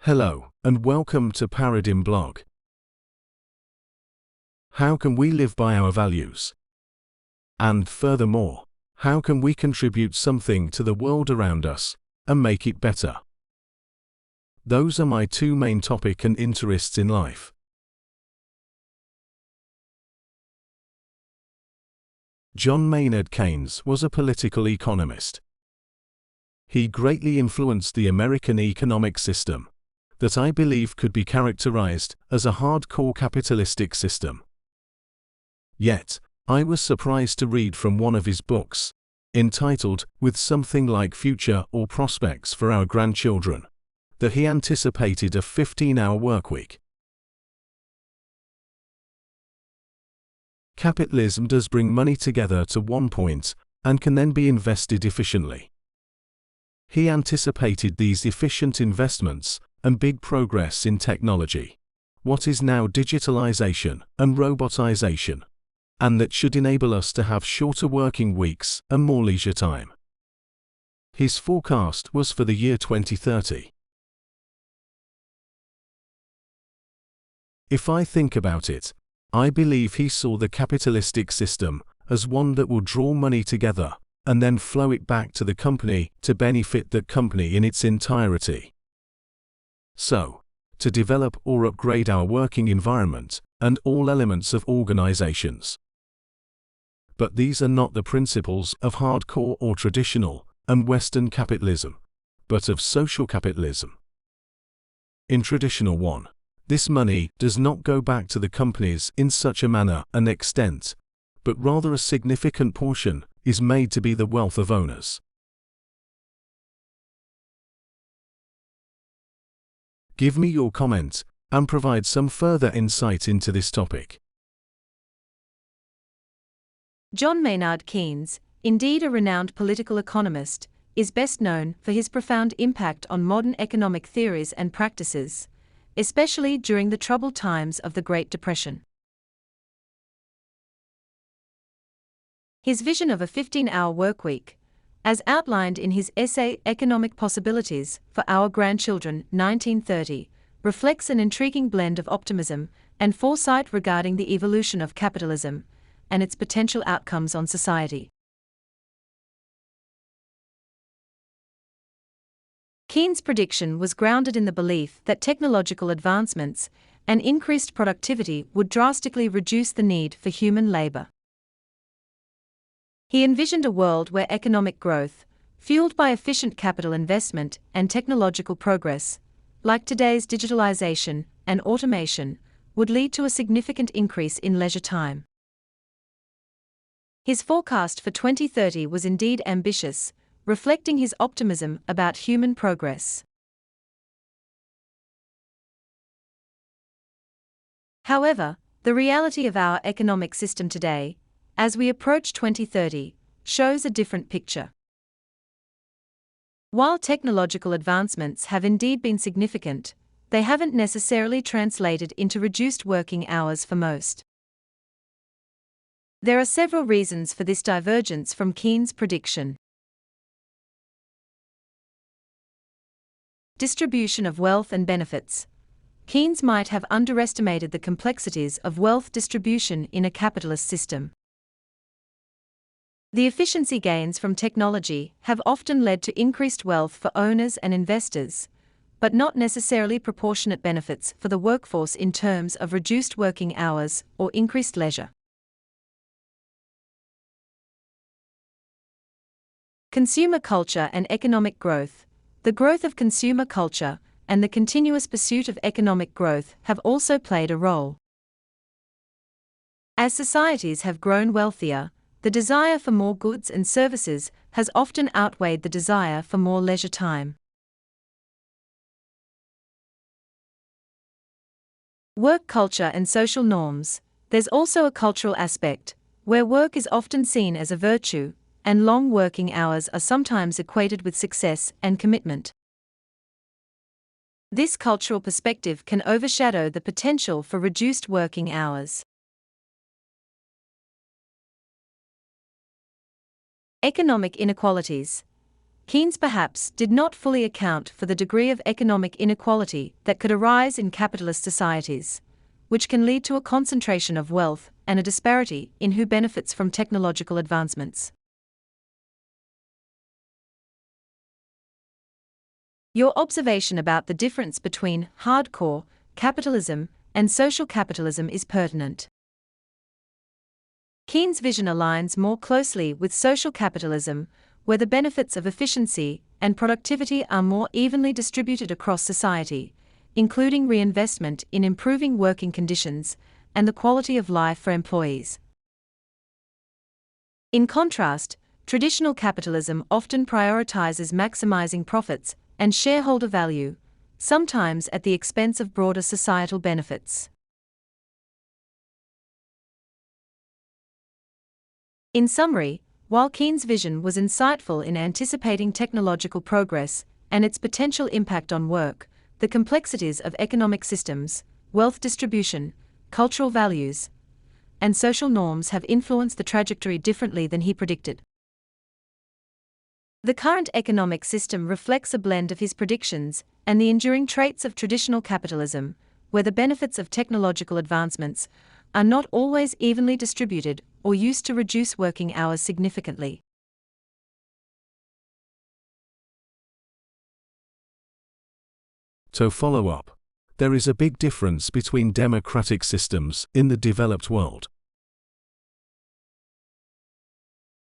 Hello, and welcome to Paradigm Blog. How can we live by our values? And furthermore, how can we contribute something to the world around us and make it better? Those are my two main topics and interests in life. John Maynard Keynes was a political economist. He greatly influenced the American economic system that I believe could be characterized as a hardcore capitalistic system. Yet, I was surprised to read from one of his books, entitled With Something Like Future or Prospects for Our Grandchildren, that he anticipated a 15-hour workweek. Capitalism does bring money together to one point and can then be invested efficiently. He anticipated these efficient investments and big progress in technology, what is now digitalization and robotization, and that should enable us to have shorter working weeks and more leisure time. His forecast was for the year 2030. If I think about it, I believe he saw the capitalistic system as one that will draw money together and then flow it back to the company to benefit the company in its entirety. So, to develop or upgrade our working environment and all elements of organizations. But these are not the principles of hardcore or traditional and Western capitalism, but of social capitalism. In traditional one, this money does not go back to the companies in such a manner and extent, but rather a significant portion is made to be the wealth of owners. Give me your comment and provide some further insight into this topic. John Maynard Keynes, indeed a renowned political economist, is best known for his profound impact on modern economic theories and practices, especially during the troubled times of the Great Depression. His vision of a 15-hour workweek, as outlined in his essay Economic Possibilities for Our Grandchildren 1930, reflects an intriguing blend of optimism and foresight regarding the evolution of capitalism and its potential outcomes on society. Keynes' prediction was grounded in the belief that technological advancements and increased productivity would drastically reduce the need for human labor. He envisioned a world where economic growth, fueled by efficient capital investment and technological progress, like today's digitalization and automation, would lead to a significant increase in leisure time. His forecast for 2030 was indeed ambitious, reflecting his optimism about human progress. However, the reality of our economic system today, as we approach 2030, shows a different picture. While technological advancements have indeed been significant, they haven't necessarily translated into reduced working hours for most. There are several reasons for this divergence from Keynes' prediction. Distribution of wealth and benefits. Keynes might have underestimated the complexities of wealth distribution in a capitalist system. The efficiency gains from technology have often led to increased wealth for owners and investors, but not necessarily proportionate benefits for the workforce in terms of reduced working hours or increased leisure. Consumer culture and economic growth. The growth of consumer culture and the continuous pursuit of economic growth have also played a role. As societies have grown wealthier, the desire for more goods and services has often outweighed the desire for more leisure time. Work culture and social norms. There's also a cultural aspect, where work is often seen as a virtue, and long working hours are sometimes equated with success and commitment. This cultural perspective can overshadow the potential for reduced working hours. Economic inequalities. Keynes perhaps did not fully account for the degree of economic inequality that could arise in capitalist societies, which can lead to a concentration of wealth and a disparity in who benefits from technological advancements. Your observation about the difference between hardcore capitalism and social capitalism is pertinent. Keynes' vision aligns more closely with social capitalism, where the benefits of efficiency and productivity are more evenly distributed across society, including reinvestment in improving working conditions and the quality of life for employees. In contrast, traditional capitalism often prioritizes maximizing profits and shareholder value, sometimes at the expense of broader societal benefits. In summary, while Keynes' vision was insightful in anticipating technological progress and its potential impact on work, the complexities of economic systems, wealth distribution, cultural values, and social norms have influenced the trajectory differently than he predicted. The current economic system reflects a blend of his predictions and the enduring traits of traditional capitalism, where the benefits of technological advancements are not always evenly distributed or used to reduce working hours significantly. To follow up, there is a big difference between democratic systems in the developed world.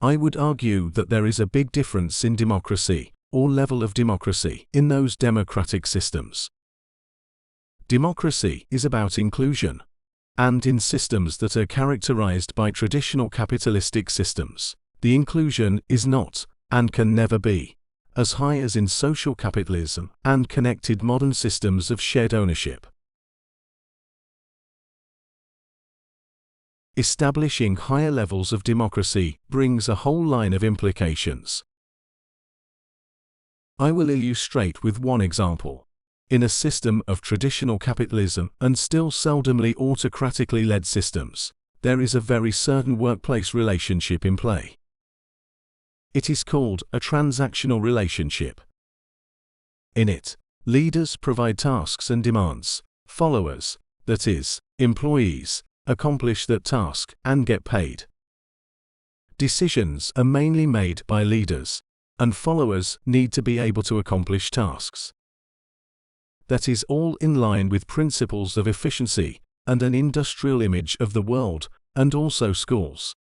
I would argue that there is a big difference in democracy, or level of democracy, in those democratic systems. Democracy is about inclusion, and in systems that are characterized by traditional capitalistic systems, the inclusion is not, and can never be, as high as in social capitalism and connected modern systems of shared ownership. Establishing higher levels of democracy brings a whole line of implications. I will illustrate with one example. In a system of traditional capitalism and still seldomly autocratically led systems, there is a very certain workplace relationship in play. It is called a transactional relationship. In it, leaders provide tasks and demands, followers, that is, employees, accomplish that task and get paid. Decisions are mainly made by leaders, and followers need to be able to accomplish tasks. That is all in line with principles of efficiency and an industrial image of the world, and also schools.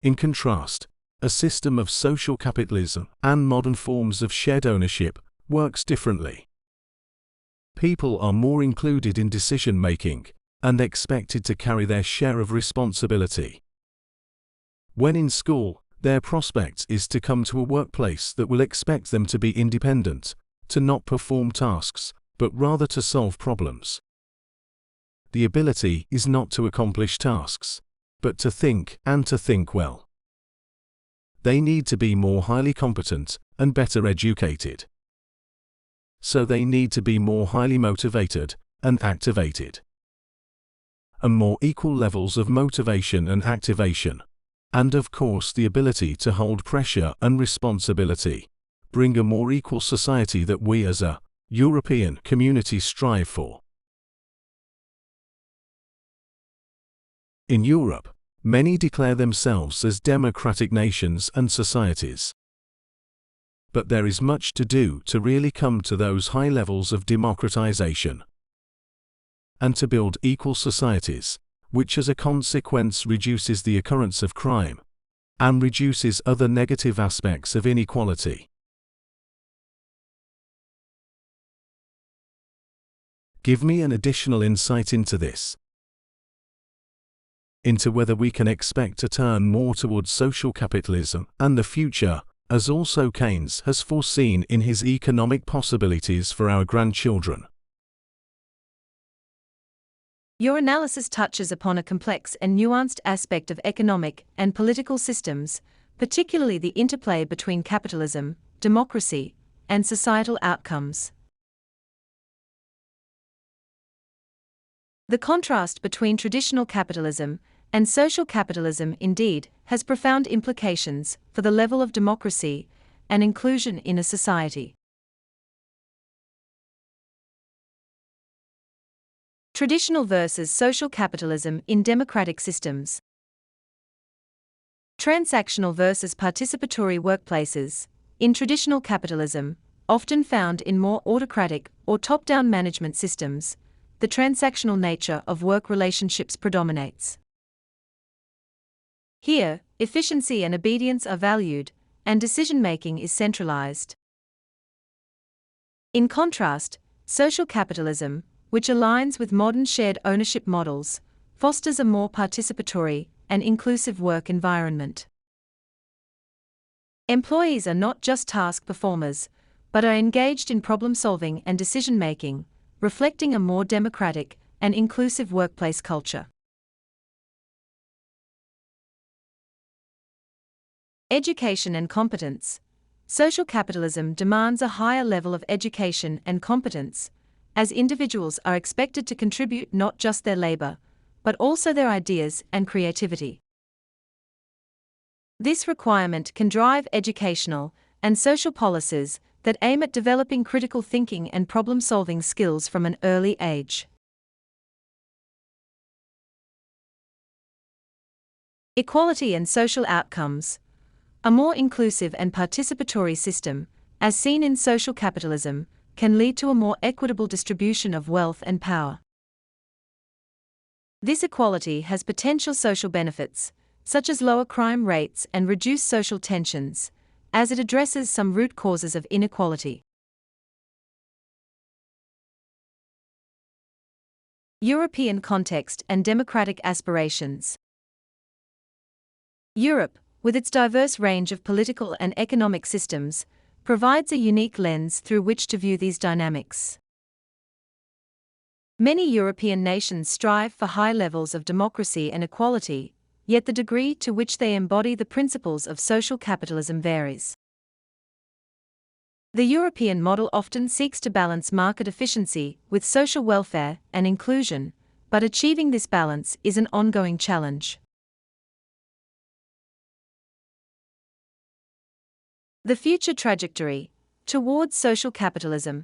In contrast, a system of social capitalism and modern forms of shared ownership works differently. People are more included in decision-making and expected to carry their share of responsibility. When in school, their prospect is to come to a workplace that will expect them to be independent, to not perform tasks, but rather to solve problems. The ability is not to accomplish tasks, but to think and to think well. They need to be more highly competent and better educated. So they need to be more highly motivated and activated. And more equal levels of motivation and activation, and of course the ability to hold pressure and responsibility, bring a more equal society that we as a European community strive for. In Europe, many declare themselves as democratic nations and societies. But there is much to do to really come to those high levels of democratization, and to build equal societies, which as a consequence reduces the occurrence of crime, and reduces other negative aspects of inequality. Give me an additional insight into this. Into whether we can expect to turn more towards social capitalism and the future, as also Keynes has foreseen in his economic possibilities for our grandchildren. Your analysis touches upon a complex and nuanced aspect of economic and political systems, particularly the interplay between capitalism, democracy, and societal outcomes. The contrast between traditional capitalism and social capitalism indeed has profound implications for the level of democracy and inclusion in a society. Traditional versus social capitalism in democratic systems. Transactional versus participatory workplaces. In traditional capitalism, often found in more autocratic or top-down management systems, the transactional nature of work relationships predominates. Here, efficiency and obedience are valued, and decision-making is centralized. In contrast, social capitalism, which aligns with modern shared ownership models, fosters a more participatory and inclusive work environment. Employees are not just task performers, but are engaged in problem-solving and decision-making, reflecting a more democratic and inclusive workplace culture. Education and competence. Social capitalism demands a higher level of education and competence, as individuals are expected to contribute not just their labor, but also their ideas and creativity. This requirement can drive educational and social policies that aim at developing critical thinking and problem-solving skills from an early age. Equality and social outcomes. A more inclusive and participatory system, as seen in social capitalism, can lead to a more equitable distribution of wealth and power. This equality has potential social benefits, such as lower crime rates and reduced social tensions, as it addresses some root causes of inequality. European context and democratic aspirations. Europe, with its diverse range of political and economic systems, provides a unique lens through which to view these dynamics. Many European nations strive for high levels of democracy and equality, yet the degree to which they embody the principles of social capitalism varies. The European model often seeks to balance market efficiency with social welfare and inclusion, but achieving this balance is an ongoing challenge. The future trajectory towards social capitalism.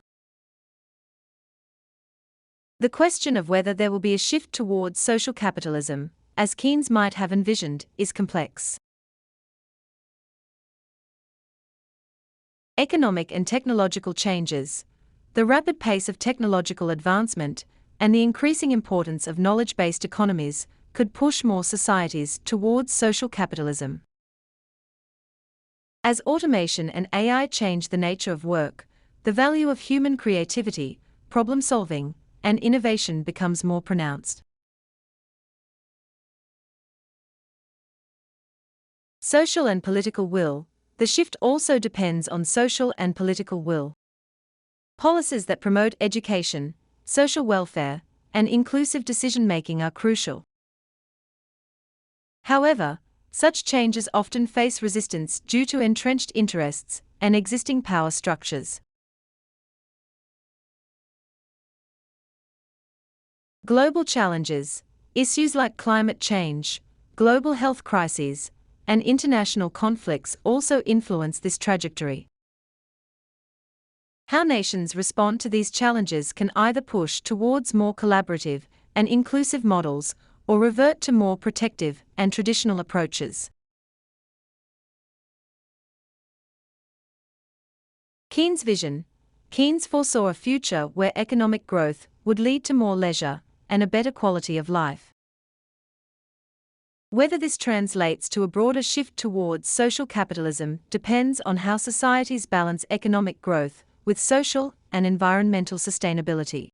The question of whether there will be a shift towards social capitalism, as Keynes might have envisioned, is complex. Economic and technological changes. The rapid pace of technological advancement and the increasing importance of knowledge-based economies could push more societies towards social capitalism. As automation and AI change the nature of work, the value of human creativity, problem-solving, and innovation becomes more pronounced. Social and political will. The shift also depends on social and political will. Policies that promote education, social welfare, and inclusive decision-making are crucial. However, such changes often face resistance due to entrenched interests and existing power structures. Global challenges. Issues like climate change, global health crises, and international conflicts also influence this trajectory. How nations respond to these challenges can either push towards more collaborative and inclusive models or revert to more protective and traditional approaches. Keynes' vision. Keynes foresaw a future where economic growth would lead to more leisure and a better quality of life. Whether this translates to a broader shift towards social capitalism depends on how societies balance economic growth with social and environmental sustainability.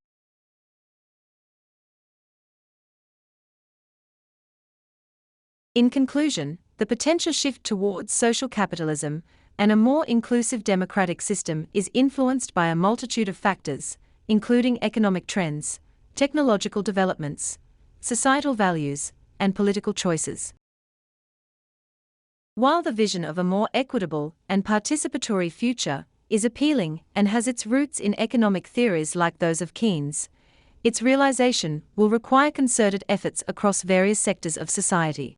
In conclusion, the potential shift towards social capitalism and a more inclusive democratic system is influenced by a multitude of factors, including economic trends, technological developments, societal values, and political choices. While the vision of a more equitable and participatory future is appealing and has its roots in economic theories like those of Keynes, its realization will require concerted efforts across various sectors of society.